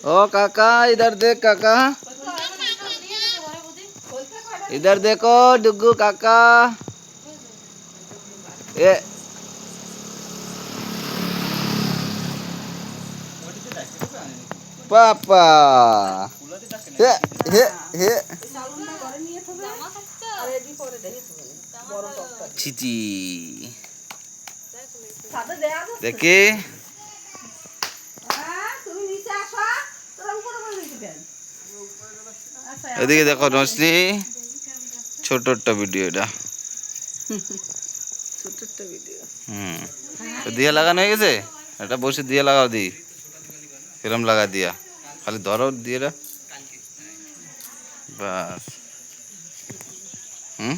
ओ काका इधर देख काका, इधर देखो डुगू काका। ए पापा हे हे हे চিচি দেখি এদিকে দেখো রোশনি, ছোট একটা ভিডিও এটা, ছোট একটা ভিডিও। দিয়া লাগানো হয়ে গেছে, এটা বসে দিয়া লাগাও দি, এরম লাগা দিয়া, খালি ধরো দিয়েটা বাস। হুম